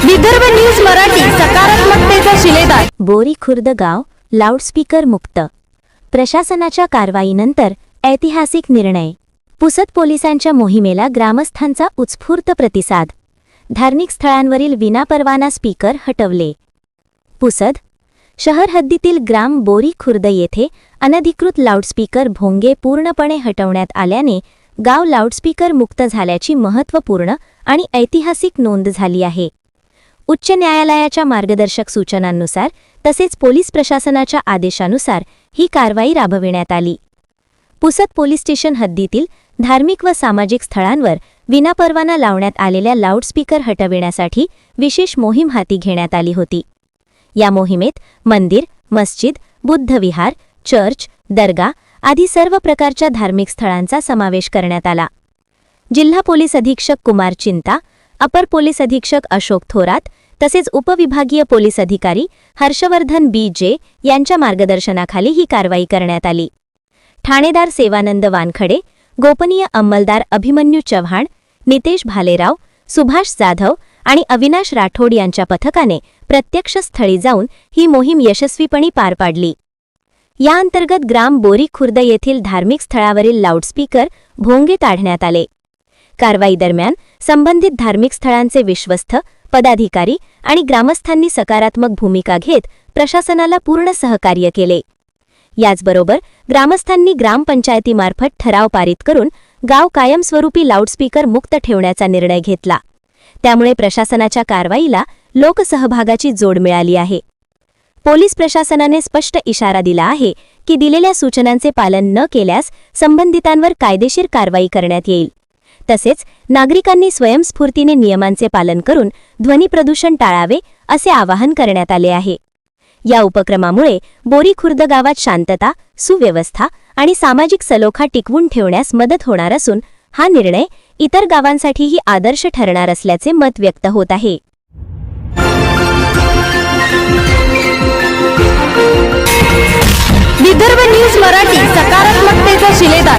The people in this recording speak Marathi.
विदर्भ न्यूज मराठी, सकारात्मकतेचा शिलेदार। बोरी खुर्द गाव लाऊडस्पीकर मुक्त। प्रशासनाच्या कारवाईनंतर ऐतिहासिक निर्णय। पुसद पोलिसांच्या मोहिमेला ग्रामस्थांचा उत्स्फूर्त प्रतिसाद। धार्मिक स्थळांवरील विनापरवाना स्पीकर हटवले। पुसद शहर हद्दीतील ग्राम बोरी खुर्द येथे अनधिकृत लाऊडस्पीकर भोंगे पूर्णपणे हटवण्यात आल्याने गाव लाऊडस्पीकर मुक्त झाल्याची महत्त्वपूर्ण आणि ऐतिहासिक नोंद झाली आहे। उच्च न्यायालयाच्या मार्गदर्शक सूचनांनुसार तसेच पोलीस प्रशासनाच्या आदेशानुसार ही कारवाई राबविण्यात आली। पुसद पोलीस स्टेशन हद्दीतील धार्मिक व सामाजिक स्थळांवर विनापरवाना लावण्यात आलेल्या लाऊडस्पीकर हटविण्यासाठी विशेष मोहीम हाती घेण्यात आली होती। या मोहिमेत मंदिर, मस्जिद, बुद्धविहार, चर्च, दर्गा आदी सर्व प्रकारच्या धार्मिक स्थळांचा समावेश करण्यात आला। जिल्हा पोलीस अधीक्षक कुमार चिंता, अपर पोलीस अधीक्षक अशोक थोरात तसेच उपविभागीय पोलीस अधिकारी हर्षवर्धन बी.जे. यांच्या मार्गदर्शनाखाली ही कारवाई करण्यात आली। ठाणेदार सेवानंद वानखडे, गोपनीय अंमलदार अभिमन्यू चव्हाण, नितेश भालेराव, सुभाष जाधव आणि अविनाश राठोड यांच्या पथकाने प्रत्यक्ष स्थळी जाऊन ही मोहीम यशस्वीपणे पार पाडली। या अंतर्गत ग्राम बोरी खुर्द येथील धार्मिक स्थळावरील लाऊडस्पीकर भोंगे काढण्यात आले। कारवाई दरम्यान संबंधित धार्मिक स्थळांचे विश्वस्त, पदाधिकारी आणि ग्रामस्थांनी सकारात्मक भूमिका घेत प्रशासनाला पूर्ण सहकार्य केले। याचबरोबर ग्रामस्थांनी ग्रामपंचायतीमार्फत ठराव पारित करून गाव कायमस्वरूपी लाऊडस्पीकर मुक्त ठेवण्याचा निर्णय घेतला। त्यामुळे प्रशासनाच्या कारवाईला लोकसहभागाची जोड मिळाली आहे। पोलीस प्रशासनाने स्पष्ट इशारा दिला आहे की दिलेल्या सूचनांचे पालन न केल्यास संबंधितांवर कायदेशीर कारवाई करण्यात येईल। तसेच नागरिकांनी स्वयंस्फूर्तीने नियमांचे पालन करून ध्वनी प्रदूषण टाळावे असे आवाहन करण्यात आले आहे। या उपक्रमामुळे बोरी खुर्द गावात शांतता, सुव्यवस्था आणि सामाजिक सलोखा टिकवून ठेवण्यास मदत होणार असून हा निर्णय इतर गावांसाठीही आदर्श ठरणार असल्याचे मत व्यक्त होत आहे। विदर्भ न्यूज मराठी, सकारात्मकतेचा शिलेदार।